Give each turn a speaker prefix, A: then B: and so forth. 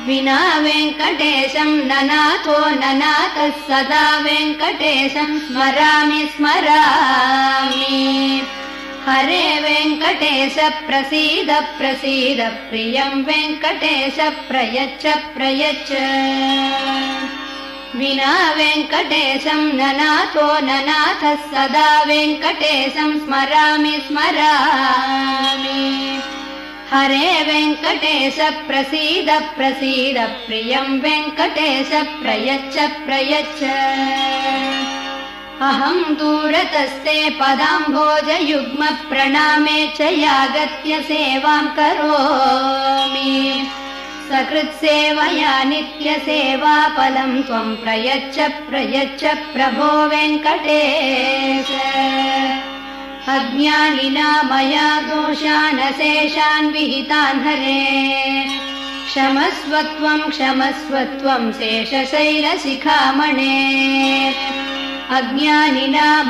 A: विना वेङ्कटेशं ननाथो ननाथः सदा वेङ्कटेशं स्मरामि स्मरामि। हरे वेङ्कटेश प्रसीद प्रसीद प्रियं वेङ्कटेश प्रयच्छ प्रयच्छ। विना वेङ्कटेशं ननाथो ननाथः सदा वेङ्कटेशं स्मरामि स्मरामि। हरे वेङ्कटेश प्रसीद प्रसीद प्रियं वेङ्कटेश प्रयच्छ प्रयच्छ। अहं दूरतस्ते पदाम्भोजयुग्म प्रणामे च यागत्य सेवां करोमि। सकृत्सेवया नित्यसेवाफलं त्वं प्रयच्छ प्रयच्छ प्रभो वेङ्कटेश। अज्ञानिना मया दोषान् अशेषान् विहितान् हरे क्षमस्व त्वं शेषशैलशिखामणे। अज्ञानिना